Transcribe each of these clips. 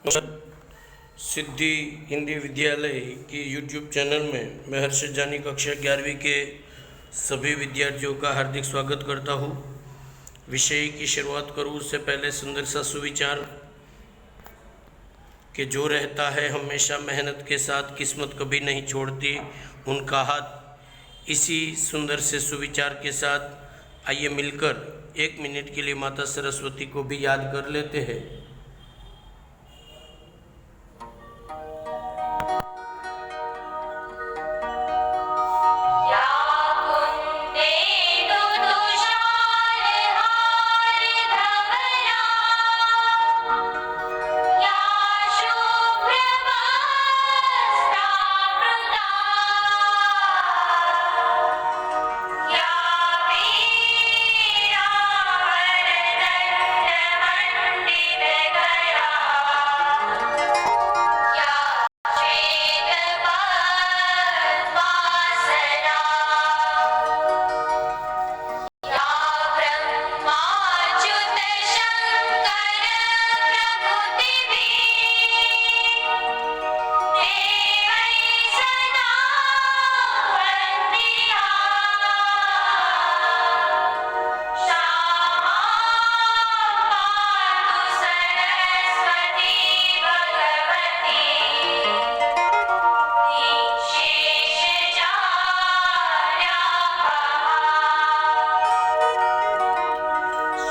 सिद्धि हिंदी विद्यालय की YouTube channel में मैं हर्षित जानी कक्षा 11वीं के सभी विद्यार्थियों का हार्दिक स्वागत करता हूँ। विषय की शुरुआत करूँ उससे पहले सुंदर सा सुविचार कि जो रहता है हमेशा मेहनत के साथ किस्मत कभी नहीं छोड़ती उनका हाथ। इसी सुंदर से सुविचार के साथ आइए मिलकर 1 मिनट के लिए माता सरस्वती को भी याद कर लेते हैं।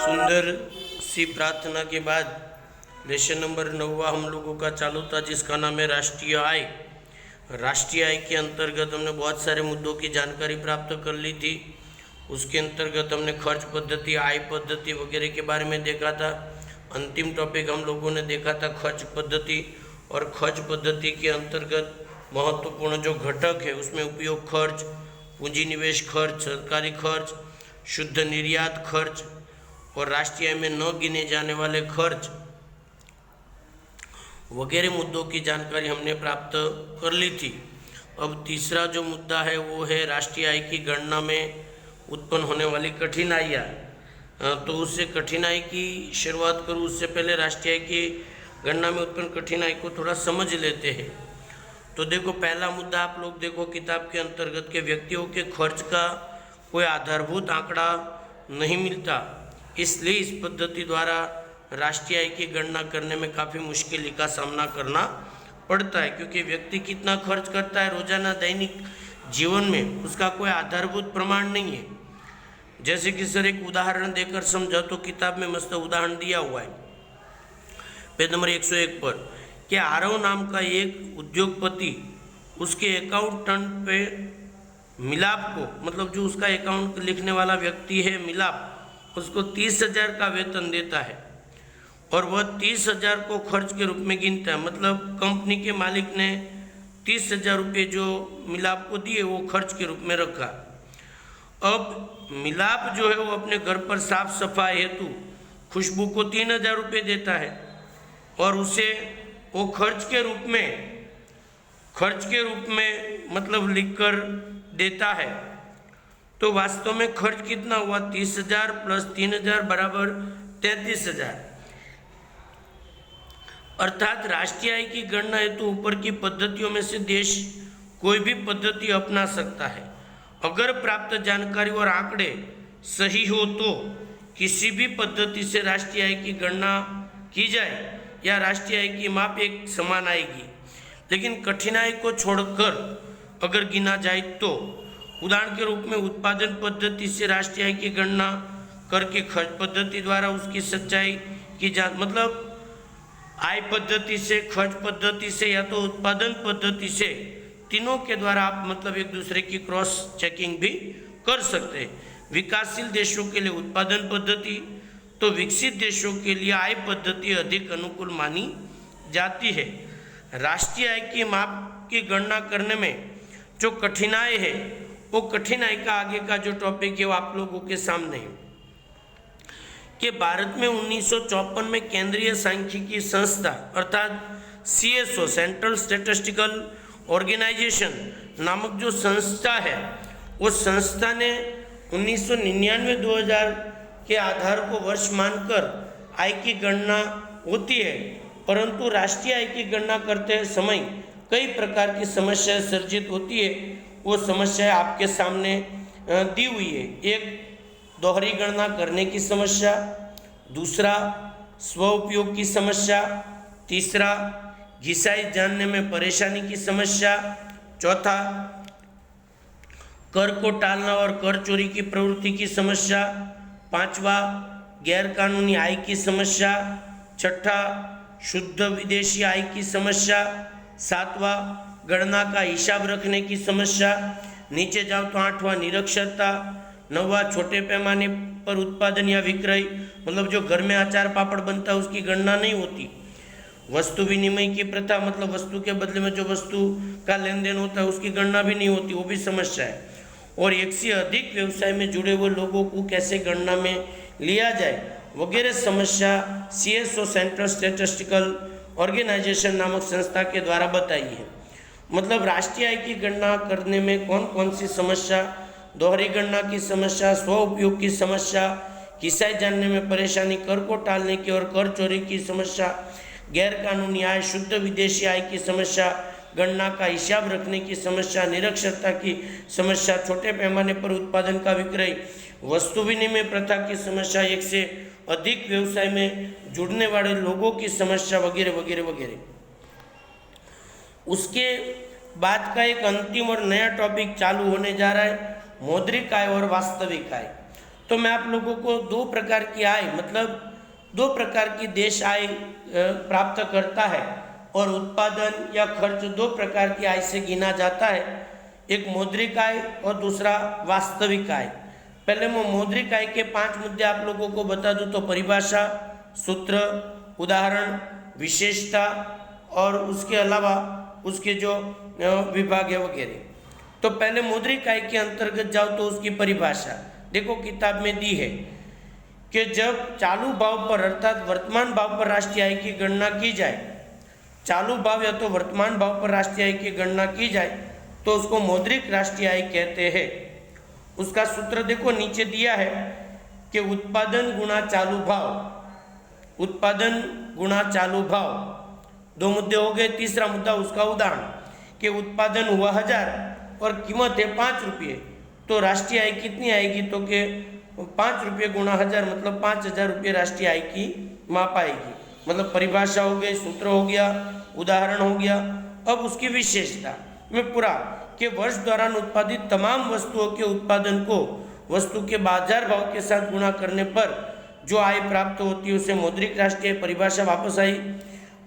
सुंदर सी प्रार्थना के बाद लेसन नंबर 9 हम लोगों का चालू था, जिसका नाम है राष्ट्रीय आय। राष्ट्रीय आय के अंतर्गत हमने बहुत सारे मुद्दों की जानकारी प्राप्त कर ली थी। उसके अंतर्गत हमने खर्च पद्धति, आय पद्धति वगैरह के बारे में देखा था। अंतिम टॉपिक हम लोगों ने देखा था खर्च पद्धति, और खर्च पद्धति के अंतर्गत महत्वपूर्ण जो घटक है उसमें उपयोग खर्च, पूंजी निवेश खर्च, सरकारी खर्च, शुद्ध निर्यात खर्च और राष्ट्रीय आय में न गिने जाने वाले खर्च वगैरह मुद्दों की जानकारी हमने प्राप्त कर ली थी। अब तीसरा जो मुद्दा है वो है राष्ट्रीय आय की गणना में उत्पन्न होने वाली कठिनाइयाँ। तो उससे कठिनाई की शुरुआत करूँ उससे पहले राष्ट्रीय आय की गणना में उत्पन्न कठिनाई को थोड़ा समझ लेते हैं। तो देखो, पहला मुद्दा आप लोग देखो किताब के अंतर्गत के व्यक्तियों के खर्च का कोई आधारभूत आंकड़ा नहीं मिलता, इसलिए इस पद्धति द्वारा राष्ट्रीय आय की गणना करने में काफ़ी मुश्किल का सामना करना पड़ता है, क्योंकि व्यक्ति कितना खर्च करता है रोजाना दैनिक जीवन में उसका कोई आधारभूत प्रमाण नहीं है। जैसे कि सर एक उदाहरण देकर समझा, तो किताब में मस्त उदाहरण दिया हुआ है पेज नंबर 101 पर कि आरव नाम का एक उद्योगपति उसके अकाउंटेंट पे मिलाप को, मतलब जो उसका अकाउंट लिखने वाला व्यक्ति है मिलाप, उसको 30,000 का वेतन देता है और वह 30,000 को खर्च के रूप में गिनता है। मतलब कंपनी के मालिक ने 30,000 रुपये जो मिलाप को दिए वो खर्च के रूप में रखा। अब मिलाप जो है वो अपने घर पर साफ सफाई हेतु खुशबू को 3,000 रुपये देता है और उसे वो खर्च के रूप में मतलब लिखकर देता है। तो वास्तव में खर्च कितना हुआ? 30,000 प्लस 3,000 बराबर 33,000। अर्थात राष्ट्रीय आय की गणना हेतु ऊपर की पद्धतियों में से देश कोई भी पद्धति अपना सकता है। अगर प्राप्त जानकारी और आंकड़े सही हो तो किसी भी पद्धति से राष्ट्रीय आय की गणना की जाए या राष्ट्रीय आय की माप एक समान आएगी। लेकिन कठिनाई को छोड़कर अगर गिना जाए तो उदाहरण के रूप में उत्पादन पद्धति से राष्ट्रीय आय की गणना करके खर्च पद्धति द्वारा उसकी सच्चाई की जांच, मतलब आय पद्धति से, खर्च पद्धति से या तो उत्पादन पद्धति से, तीनों के द्वारा आप मतलब एक दूसरे की क्रॉस चेकिंग भी कर सकते हैं। विकासशील देशों के लिए उत्पादन पद्धति, तो विकसित देशों के लिए आय पद्धति अधिक अनुकूल मानी जाती है। राष्ट्रीय आय की माप की गणना करने में जो कठिनाई है वो कठिनाई का आगे का जो टॉपिक है वो आप लोगों के सामने है कि भारत में 1954 में केंद्रीय सांख्यिकी संस्था अर्थात CSO सेंट्रल स्टैटिस्टिकल ऑर्गेनाइजेशन नामक जो संस्था है, उस संस्था ने 1999-2000 के आधार को वर्ष मानकर आय की गणना होती है। परंतु राष्ट्रीय आय की गणना करते समय कई प्रकार की समस्याएं सर्जित होती है। वो समस्याएं आपके सामने दी हुई है। एक, दोहरी गणना करने की समस्या, दूसरा स्व उपयोग की समस्या, तीसरा घिसाई जानने में परेशानी की समस्या, चौथा कर को टालना और कर चोरी की प्रवृत्ति की समस्या, पांचवा गैरकानूनी आय की समस्या, छठा शुद्ध विदेशी आय की समस्या, सातवां गणना का हिसाब रखने की समस्या, नीचे जाओ तो आठवां निरक्षरता, नौवां छोटे पैमाने पर उत्पादन या विक्रय, मतलब जो घर में अचार पापड़ बनता है उसकी गणना नहीं होती, वस्तु विनिमय की प्रथा, मतलब वस्तु के बदले में जो वस्तु का लेन देन होता है उसकी गणना भी नहीं होती, वो भी समस्या है। और एक से अधिक व्यवसाय में जुड़े हुए लोगों को कैसे गणना में लिया जाए वगैरह समस्या CSO सेंट्रल स्टैटिस्टिकल ऑर्गेनाइजेशन नामक संस्था के द्वारा बताई है। मतलब राष्ट्रीय आय की गणना करने में कौन कौन सी समस्या, दोहरी गणना की समस्या, स्व उपयोग की समस्या, घिसाई जानने में परेशानी, कर को टालने की और कर चोरी की समस्या, गैरकानूनी आय, शुद्ध विदेशी आय की समस्या, गणना का हिसाब रखने की समस्या, निरक्षरता की समस्या, छोटे पैमाने पर उत्पादन का विक्रय, वस्तु विनिमय प्रथा की समस्या, एक से अधिक व्यवसाय में जुड़ने वाले लोगों की समस्या वगैरह वगैरह वगैरह। उसके बाद का एक अंतिम और नया टॉपिक चालू होने जा रहा है, मौद्रिक आय और वास्तविक आय। तो मैं आप लोगों को दो प्रकार की आय, मतलब दो प्रकार की देश आय प्राप्त करता है और उत्पादन या खर्च दो प्रकार की आय से गिना जाता है, एक मौद्रिक आय और दूसरा वास्तविक आय। पहले मैं मौद्रिक आय के 5 मुद्दे आप लोगों को बता दूं तो परिभाषा, सूत्र, उदाहरण, विशेषता और उसके अलावा उसके जो विभाग है वगैरह। तो पहले मौद्रिक आय के अंतर्गत जाओ तो उसकी परिभाषा देखो किताब में दी है कि जब चालू भाव पर अर्थात वर्तमान भाव पर राष्ट्रीय आय की गणना की जाए, चालू भाव या तो वर्तमान भाव पर राष्ट्रीय आय की गणना की जाए तो उसको मौद्रिक राष्ट्रीय आय कहते हैं। उसका सूत्र देखो नीचे दिया है कि उत्पादन गुणा चालू भाव, उत्पादन गुणा चालू भाव, दो मुद्दे हो गए। तीसरा मुद्दा उसका उदाहरण कि उत्पादन हुआ 1000 और कीमत है 5 रुपये, तो राष्ट्रीय आय कितनी आएगी, तो कि 5 रुपये गुणा 1000 मतलब 5000 रुपये राष्ट्रीय आय की माप आएगी। मतलब परिभाषा हो गई, सूत्र हो गया, उदाहरण हो गया। अब उसकी विशेषता में पूरा कि वर्ष दौरान उत्पादित तमाम वस्तुओं के उत्पादन को वस्तु के बाजार भाव के साथ गुणा करने पर जो आय प्राप्त होती है उसे मौद्रिक राष्ट्रीय परिभाषा वापस आई।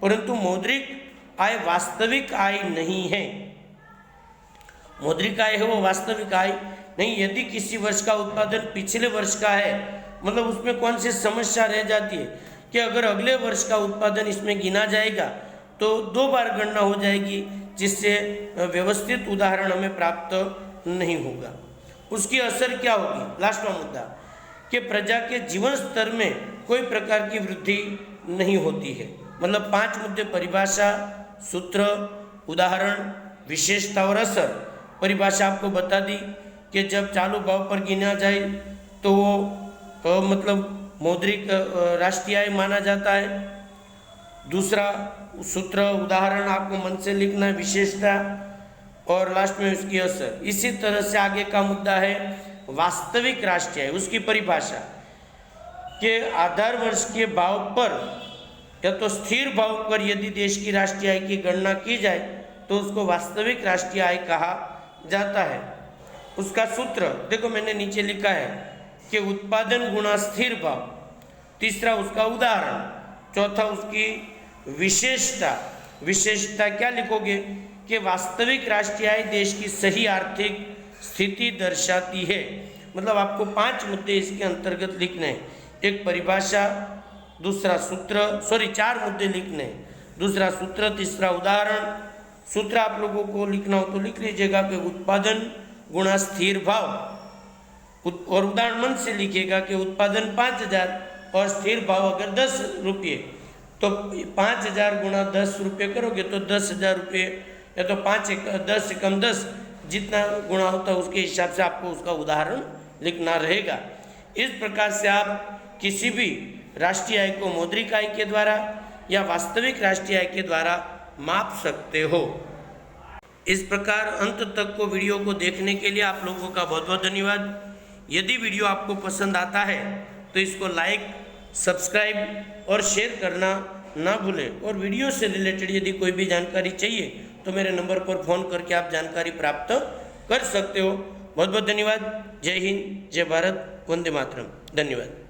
परंतु मौद्रिक आय वास्तविक आय नहीं है, मौद्रिक आय है वो वास्तविक आय नहीं। यदि किसी वर्ष का उत्पादन पिछले वर्ष का है, मतलब उसमें कौन सी समस्या रह जाती है कि अगर अगले वर्ष का उत्पादन इसमें गिना जाएगा तो 2 बार गणना हो जाएगी, जिससे व्यवस्थित उदाहरण हमें प्राप्त नहीं होगा। उसकी असर क्या होगी, लास्टवां मुद्दा कि प्रजा के जीवन स्तर में कोई प्रकार की वृद्धि नहीं होती है। मतलब 5 मुद्दे परिभाषा, सूत्र, उदाहरण, विशेषता और असर। परिभाषा आपको बता दी कि जब चालू भाव पर गिना जाए तो वो मतलब मौद्रिक राष्ट्रीय आय माना जाता है। दूसरा सूत्र, उदाहरण आपको मन से लिखना है, विशेषता और लास्ट में उसकी असर। इसी तरह से आगे का मुद्दा है वास्तविक राष्ट्रीय आय। उसकी परिभाषा के आधार वर्ष के भाव पर या तो स्थिर भाव पर यदि देश की राष्ट्रीय आय की गणना की जाए तो उसको वास्तविक राष्ट्रीय आय कहा जाता है। उसका सूत्र देखो मैंने नीचे लिखा है कि उत्पादन गुणा स्थिर भाव, तीसरा उसका उदाहरण, चौथा उसकी विशेषता। विशेषता क्या लिखोगे कि वास्तविक राष्ट्रीय आय देश की सही आर्थिक स्थिति दर्शाती है। मतलब आपको 5 मुद्दे इसके अंतर्गत लिखने हैं, एक परिभाषा, दूसरा सूत्र, 4 मुद्दे लिखने हैं, दूसरा सूत्र, तीसरा उदाहरण। सूत्र आप लोगों को लिखना हो तो लिख लीजिएगा कि उत्पादन गुणा स्थिर भाव, और उदाहरण मन से लिखिएगा कि उत्पादन 5000 और स्थिर भाव अगर 10 रुपये तो 5000 गुणा 10 रुपये करोगे तो 10,000 रुपये, या तो 10 से कम 10 जितना गुणा होता है उसके हिसाब से आपको उसका उदाहरण लिखना रहेगा। इस प्रकार से आप किसी भी राष्ट्रीय आय को मौद्रिक आय के द्वारा या वास्तविक राष्ट्रीय आय के द्वारा माप सकते हो। इस प्रकार अंत तक को वीडियो को देखने के लिए आप लोगों का बहुत बहुत धन्यवाद। यदि वीडियो आपको पसंद आता है तो इसको लाइक, सब्सक्राइब और शेयर करना ना भूलें। और वीडियो से रिलेटेड यदि कोई भी जानकारी चाहिए तो मेरे नंबर पर फ़ोन करके आप जानकारी प्राप्त कर सकते हो। बहुत बहुत धन्यवाद। जय हिंद, जय भारत, वंदे मातरम। धन्यवाद।